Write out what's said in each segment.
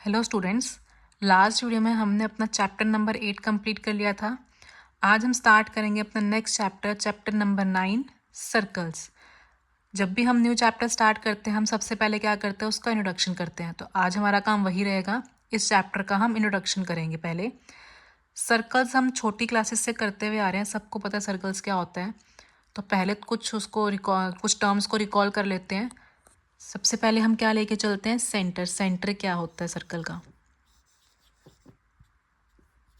Hello students. Last video में हमने अपना चैप्टर नंबर 8 कंप्लीट कर लिया था। आज हम स्टार्ट करेंगे अपना नेक्स्ट चैप्टर नंबर 9 सर्कल्स। जब भी हम न्यू चैप्टर स्टार्ट करते हैं हम सबसे पहले क्या करते हैं, उसका इंट्रोडक्शन करते हैं। तो आज हमारा काम वही रहेगा, इस चैप्टर का हम इंट्रोडक्शन करेंगे। पहले सर्कल्स हम छोटी क्लासेस से करते हुए आ रहे हैं, सबको पता है सर्कल्स क्या होता है। तो पहले कुछ टर्म्स को रिकॉल कर लेते हैं। सबसे पहले हम क्या लेके चलते हैं, सेंटर क्या होता है सर्कल का।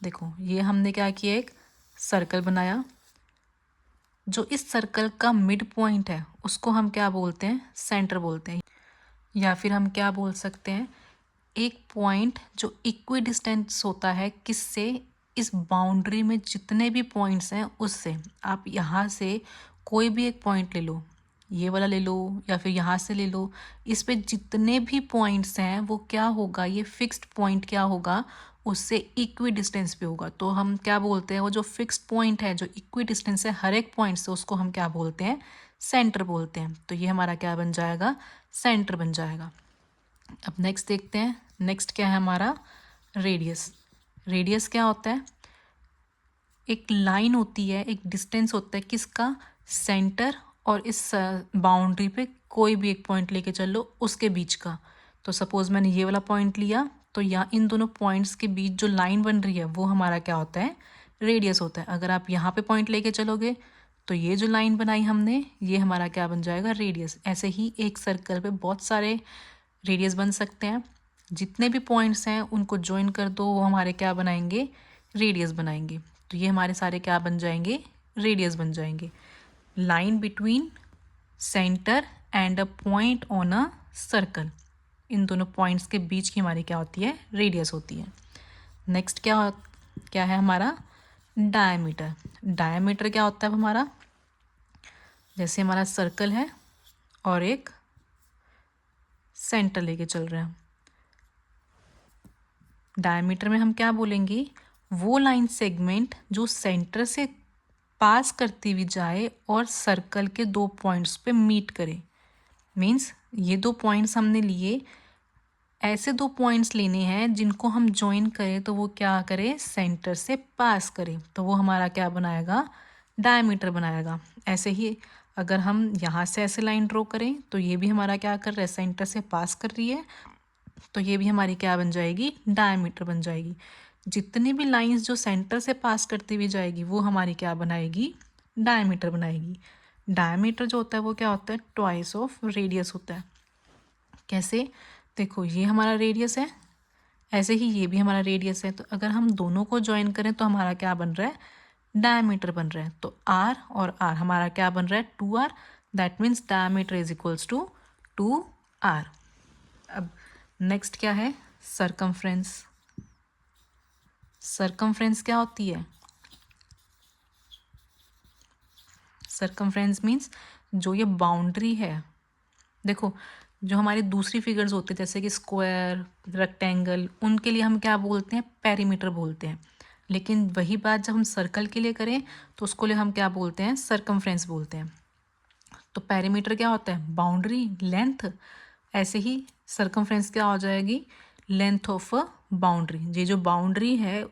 देखो ये हमने क्या किया, एक सर्कल बनाया। जो इस सर्कल का मिड पॉइंट है उसको हम क्या बोलते हैं, सेंटर बोलते हैं। या फिर हम क्या बोल सकते हैं, एक पॉइंट जो इक्वी डिस्टेंस होता है किससे, इस बाउंड्री में जितने भी पॉइंट्स हैं उससे। आप यहाँ से कोई भी एक पॉइंट ले लो, ये वाला ले लो या फिर यहाँ से ले लो, इस पे जितने भी पॉइंट्स हैं वो क्या होगा, ये फिक्स्ड पॉइंट क्या होगा, उससे इक्वी डिस्टेंस पे होगा। तो हम क्या बोलते हैं, वो जो फिक्स्ड पॉइंट है जो इक्वी डिस्टेंस है हर एक पॉइंट से, उसको हम क्या बोलते हैं, सेंटर बोलते हैं। तो ये हमारा क्या बन जाएगा, सेंटर बन जाएगा। अब नेक्स्ट देखते हैं, नेक्स्ट क्या है हमारा, रेडियस। रेडियस क्या होता है, एक लाइन होती है, एक डिस्टेंस होता है किसका, सेंटर और इस बाउंड्री पे कोई भी एक पॉइंट लेके चल लो उसके बीच का। तो सपोज मैंने ये वाला पॉइंट लिया, तो यहाँ इन दोनों पॉइंट्स के बीच जो लाइन बन रही है वो हमारा क्या होता है, रेडियस होता है। अगर आप यहाँ पे पॉइंट लेके चलोगे तो ये जो लाइन बनाई हमने ये हमारा क्या बन जाएगा, रेडियस। ऐसे ही एक सर्कल पे बहुत सारे रेडियस बन सकते हैं। जितने भी पॉइंट्स हैं उनको ज्वाइन कर दो, वो हमारे क्या बनाएंगे, रेडियस बनाएंगे। तो ये हमारे सारे क्या बन जाएंगे, रेडियस बन जाएंगे। Line between centre and a point on a circle, इन दोनों पॉइंट्स के बीच की हमारी क्या होती है, रेडियस होती है। नेक्स्ट क्या है हमारा, डायमीटर। डायमीटर क्या होता है हमारा, जैसे हमारा सर्कल है और एक सेंटर लेके चल रहे हैं। डायमीटर में हम क्या बोलेंगे, वो लाइन सेगमेंट जो सेंटर से पास करती हुई जाए और सर्कल के दो पॉइंट्स पे मीट करे। मीन्स ये दो पॉइंट्स हमने लिए, ऐसे दो पॉइंट्स लेने हैं जिनको हम ज्वाइन करें तो वो क्या करे, सेंटर से पास करे, तो वो हमारा क्या बनाएगा, डायमीटर बनाएगा। ऐसे ही अगर हम यहाँ से ऐसे लाइन ड्रॉ करें तो ये भी हमारा क्या कर रहा है, सेंटर से पास कर रही है, तो ये भी हमारी क्या बन जाएगी, डायमीटर बन जाएगी। जितनी भी लाइंस जो सेंटर से पास करती हुई जाएगी वो हमारी क्या बनाएगी, डायमीटर बनाएगी। डायमीटर जो होता है वो क्या होता है, ट्वाइस ऑफ रेडियस होता है। कैसे, देखो ये हमारा रेडियस है, ऐसे ही ये भी हमारा रेडियस है। तो अगर हम दोनों को ज्वाइन करें तो हमारा क्या बन रहा है, डायमीटर बन रहा है। तो आर और आर हमारा क्या बन रहा है, 2r। That means diameter is equals to 2r। अब नेक्स्ट क्या है, सरकमफ्रेंस। सरकमफ्रेंस क्या होती है, सरकमफ्रेंस मीन्स जो ये बाउंड्री है। देखो जो हमारी दूसरी फिगर्स होते हैं जैसे कि स्क्वायर, रेक्टेंगल, उनके लिए हम क्या बोलते हैं, पेरीमीटर बोलते हैं। लेकिन वही बात जब हम सर्कल के लिए करें तो उसको लिए हम क्या बोलते हैं, सरकमफ्रेंस बोलते हैं। तो पेरीमीटर क्या होता है, बाउंड्री, लेंथ। ऐसे ही सरकमफ्रेंस क्या हो जाएगी, लेंथ ऑफ अ बाउंड्री। ये जो बाउंड्री है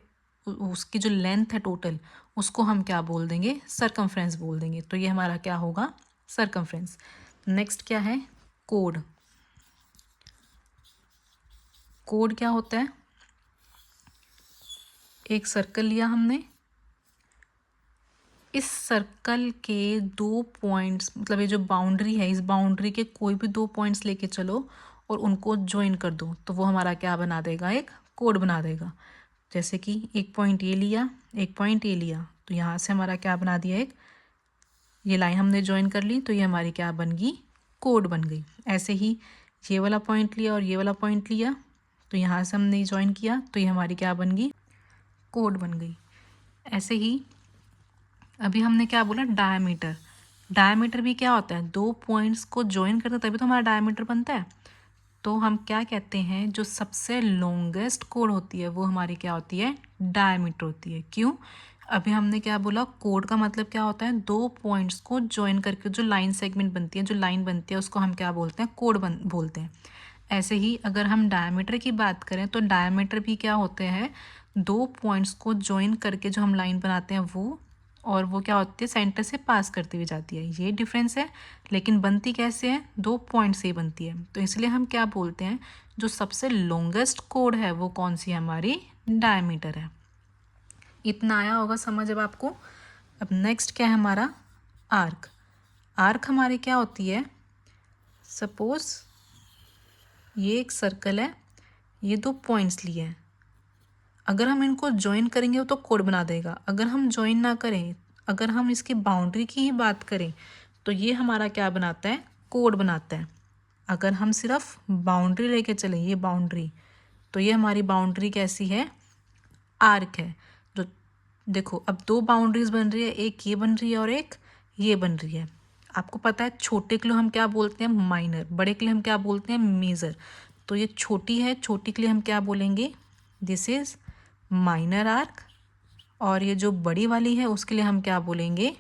उसकी जो लेंथ है टोटल, उसको हम क्या बोल देंगे, सरकमफ्रेंस बोल देंगे। तो ये हमारा क्या होगा, सरकमफ्रेंस। नेक्स्ट क्या है, कोड। कोड क्या होता है, एक सर्कल लिया हमने, इस सर्कल के दो पॉइंट्स, मतलब ये जो बाउंड्री है इस बाउंड्री के कोई भी दो पॉइंट्स लेके चलो और उनको ज्वाइन कर दो तो वो हमारा क्या बना देगा, एक कोड बना देगा। जैसे कि एक पॉइंट ये लिया, एक पॉइंट ये लिया, तो यहाँ से हमारा क्या बना दिया, एक ये लाइन हमने ज्वाइन कर ली तो ये हमारी क्या बन गई, कोड बन गई। ऐसे ही ये वाला पॉइंट लिया और ये वाला पॉइंट लिया, तो यहाँ से हमने ज्वाइन किया तो ये हमारी क्या बन गई, कोड बन गई। ऐसे ही अभी हमने क्या बोला, डायमीटर। डायमीटर भी क्या होता है, दो पॉइंट्स को ज्वाइन करते तभी तो हमारा डायमीटर बनता है। तो हम क्या कहते हैं, जो सबसे लॉन्गेस्ट कोड होती है वो हमारी क्या होती है, डायमीटर होती है। क्यों, अभी हमने क्या बोला, कोड का मतलब क्या होता है, दो पॉइंट्स को ज्वाइन करके जो लाइन सेगमेंट बनती है, जो लाइन बनती है उसको हम क्या बोलते हैं, कोड बोलते हैं। ऐसे ही अगर हम डायमीटर की बात करें तो डायमीटर भी क्या होते हैं, दो पॉइंट्स को ज्वाइन करके जो हम लाइन बनाते हैं वो, और वो क्या होती है, सेंटर से पास करती हुई जाती है। ये डिफरेंस है, लेकिन बनती कैसे है, दो पॉइंट से ही बनती है। तो इसलिए हम क्या बोलते हैं, जो सबसे लॉन्गेस्ट कोड है वो कौन सी है, हमारी डायमीटर है। इतना आया होगा समझ अब आपको। अब नेक्स्ट क्या है हमारा, आर्क। आर्क हमारी क्या होती है, सपोज ये एक सर्कल है, ये दो पॉइंट्स लिए हैं, अगर हम इनको ज्वाइन करेंगे तो कोड बना देगा। अगर हम ज्वाइन ना करें, अगर हम इसकी बाउंड्री की ही बात करें तो ये हमारा क्या बनाता है, कोड बनाता है। अगर हम सिर्फ बाउंड्री लेके चलें, ये बाउंड्री, तो ये हमारी बाउंड्री कैसी है, आर्क है। जो देखो अब दो बाउंड्रीज बन रही है, एक ये बन रही है और एक ये बन रही है। आपको पता है छोटे के लिए हम क्या बोलते हैं, माइनर, बड़े के लिए हम क्या बोलते हैं, मेजर। तो ये छोटी है, छोटी के लिए हम क्या बोलेंगे, दिस इज माइनर आर्क, और ये जो बड़ी वाली है उसके लिए हम क्या बोलेंगे,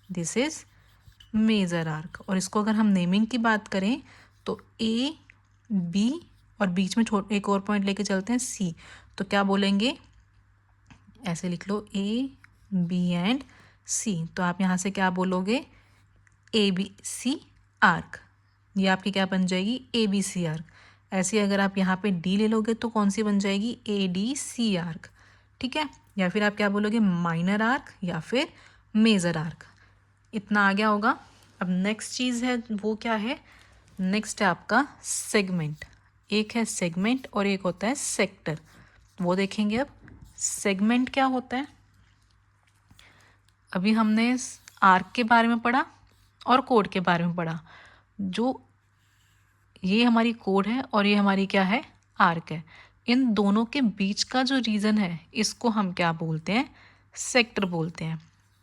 दिस इज मेजर आर्क। और इसको अगर हम नेमिंग की बात करें तो ए बी और बीच में एक और पॉइंट लेके चलते हैं सी, तो क्या बोलेंगे, ऐसे लिख लो ए बी एंड सी। तो आप यहाँ से क्या बोलोगे, ए बी सी आर्क। ये आपकी क्या बन जाएगी, ए बी सी आर्क। ऐसे अगर आप यहाँ पे डी ले लोगे तो कौन सी बन जाएगी, ए डी सी आर्क। ठीक है, या फिर आप क्या बोलोगे, माइनर आर्क या फिर मेजर आर्क। इतना आ गया होगा। अब नेक्स्ट चीज़ है वो क्या है, नेक्स्ट है आपका सेगमेंट। एक है सेगमेंट और एक होता है सेक्टर, वो देखेंगे। अब सेगमेंट क्या होता है, अभी हमने आर्क के बारे में पढ़ा और कोड के बारे में पढ़ा। जो ये हमारी कोड है और ये हमारी क्या है, आर्क है। इन दोनों के बीच का जो रीजन है इसको हम क्या बोलते हैं, सेक्टर बोलते हैं।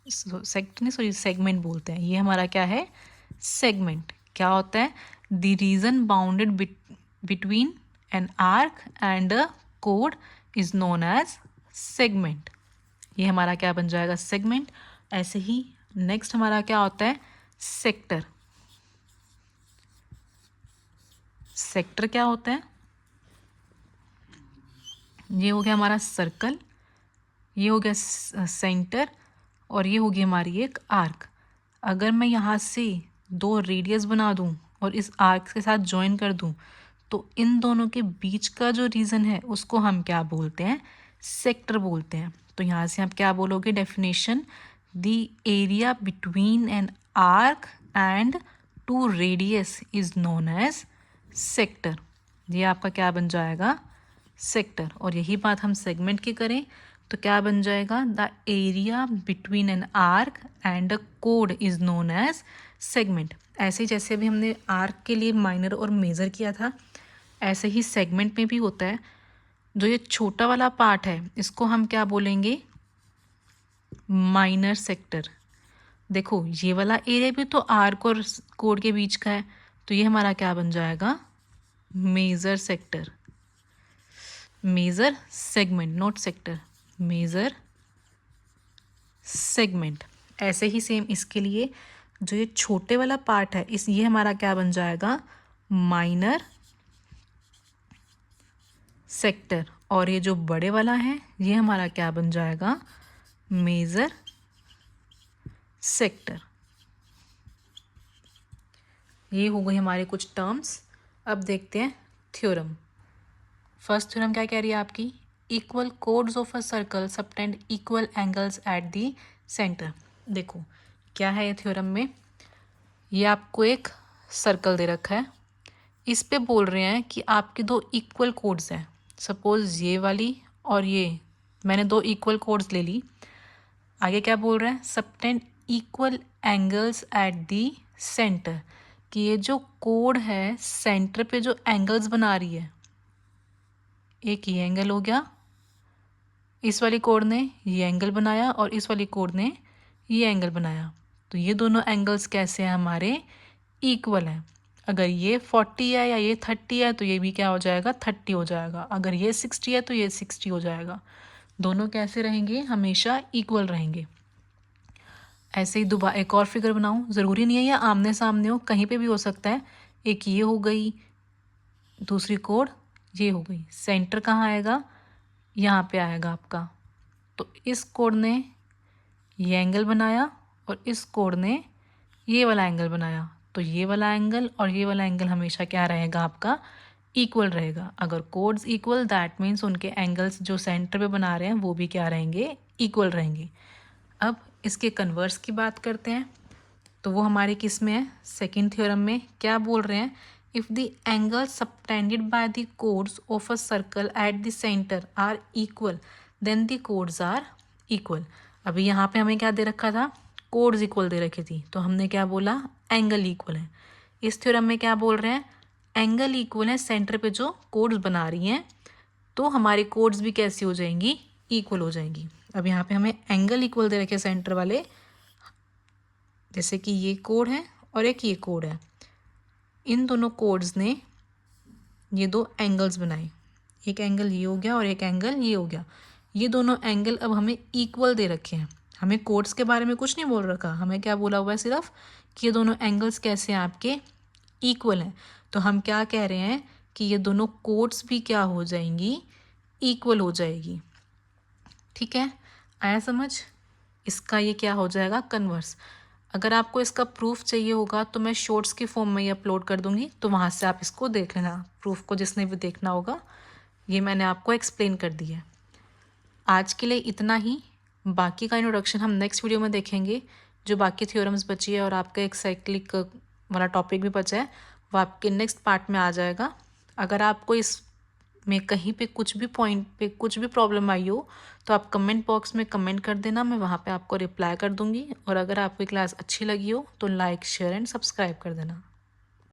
सेक्टर नहीं, सॉरी, सेगमेंट बोलते हैं। ये हमारा क्या है, सेगमेंट। क्या होता है, the region bounded between an arc and a कोड इज नोन एज सेगमेंट। ये हमारा क्या बन जाएगा, सेगमेंट। ऐसे ही नेक्स्ट हमारा क्या होता है, सेक्टर। सेक्टर क्या होता है, ये हो गया हमारा सर्कल, ये हो गया सेंटर, और ये होगी हमारी एक आर्क। अगर मैं यहाँ से दो रेडियस बना दूँ और इस आर्क के साथ ज्वाइन कर दूँ तो इन दोनों के बीच का जो रीजन है उसको हम क्या बोलते हैं, सेक्टर बोलते हैं। तो यहाँ से आप क्या बोलोगे, definition, the area between an arc and two radius is known as sector. ये आपका क्या बन जाएगा, सेक्टर। और यही बात हम सेगमेंट की करें तो क्या बन जाएगा, the area between an arc and a कोड इज नोन एज सेगमेंट। ऐसे जैसे अभी हमने आर्क के लिए माइनर और मेजर किया था, ऐसे ही सेगमेंट में भी होता है। जो ये छोटा वाला पार्ट है इसको हम क्या बोलेंगे, माइनर सेक्टर। देखो ये वाला एरिया भी तो आर्क और कोड के बीच का है, तो ये हमारा क्या बन जाएगा, major sector. Major segment, not sector, major segment. ऐसे ही सेम इसके लिए जो ये छोटे वाला पार्ट है ये हमारा क्या बन जाएगा, माइनर सेक्टर। और ये जो बड़े वाला है ये हमारा क्या बन जाएगा, मेजर सेक्टर। ये हो गई हमारे कुछ टर्म्स। अब देखते हैं थ्योरम। फर्स्ट थ्योरम क्या कह रही है आपकी, equal codes of a circle subtend equal angles eight the centre. देखो क्या है ये थ्योरम में, ये आपको एक सर्कल दे रखा है, इस पे बोल रहे हैं कि आपके दो इक्वल कोड्स हैं। सपोज ये वाली और ये, मैंने दो इक्वल कोड्स ले ली। आगे क्या बोल रहे हैं, subtend equal angles at the centre, कि ये जो कोड है सेंटर पे जो एंगल्स बना रही है, एक ये एंगल हो गया, इस वाली कोड ने ये एंगल बनाया और इस वाली कोड ने ये एंगल बनाया। तो ये दोनों एंगल्स कैसे हैं, हमारे इक्वल हैं। अगर ये 40 है या ये 30 है तो ये भी क्या हो जाएगा, 30 हो जाएगा। अगर ये 60 है तो ये 60 हो जाएगा। दोनों कैसे रहेंगे, हमेशा इक्वल रहेंगे। ऐसे ही दोबारा एक और फिगर बनाऊं, ज़रूरी नहीं है या आमने सामने हो, कहीं पे भी हो सकता है। एक ये हो गई, दूसरी कोड ये हो गई। सेंटर कहाँ आएगा, यहाँ पे आएगा आपका। तो इस कोड ने ये एंगल बनाया और इस कोड ने ये वाला एंगल बनाया। तो ये वाला एंगल और ये वाला एंगल हमेशा क्या रहेगा आपका, इक्वल रहेगा। अगर कोड्स इक्वल दैट मीन्स उनके एंगल्स जो सेंटर पे बना रहे हैं वो भी क्या रहेंगे, इक्वल रहेंगे। अब इसके कन्वर्स की बात करते हैं। तो वो हमारे किस में है, सेकंड थ्योरम में। क्या बोल रहे हैं, if the angle subtended by the chords of a circle at the centre are equal then the chords are equal. अभी यहाँ पे हमें क्या दे रखा था, कोड्स इक्वल दे रखी थी, तो हमने क्या बोला, एंगल इक्वल है। इस थ्योरम में क्या बोल रहे हैं, एंगल इक्वल है सेंटर पे जो कोड्स बना रही हैं, तो हमारी कोड्स भी कैसी हो जाएंगी, इक्वल हो जाएंगी। अब यहाँ पे हमें एंगल इक्वल दे रखे सेंटर वाले, जैसे कि ये कोड है और एक ये कोड है। इन दोनों कोड्स ने ये दो एंगल्स बनाए, एक एंगल ये हो गया और एक एंगल ये हो गया। ये दोनों एंगल अब हमें इक्वल दे रखे हैं। हमें कोड्स के बारे में कुछ नहीं बोल रखा, हमें क्या बोला हुआ है सिर्फ कि ये दोनों एंगल्स कैसे हैं आपके, इक्वल हैं। तो हम क्या कह रहे हैं कि ये दोनों कोड्स भी क्या हो जाएंगी, इक्वल हो जाएगी। ठीक है, आया समझ। इसका ये क्या हो जाएगा, कन्वर्स। अगर आपको इसका प्रूफ चाहिए होगा तो मैं शॉर्ट्स की फॉर्म में ये अपलोड कर दूंगी, तो वहाँ से आप इसको देख लेना। प्रूफ को जिसने भी देखना होगा, ये मैंने आपको एक्सप्लेन कर दिया है। आज के लिए इतना ही, बाकी का इंट्रोडक्शन हम नेक्स्ट वीडियो में देखेंगे। जो बाकी थ्योरम्स बची है और आपका एक साइक्लिक वाला टॉपिक भी बचा है, वो आपके नेक्स्ट पार्ट में आ जाएगा। अगर आपको इस में कहीं पे कुछ भी पॉइंट पे कुछ भी प्रॉब्लम आई हो तो आप कमेंट बॉक्स में कमेंट कर देना, मैं वहाँ पे आपको रिप्लाई कर दूँगी। और अगर आपको क्लास अच्छी लगी हो तो लाइक, शेयर एंड सब्सक्राइब कर देना।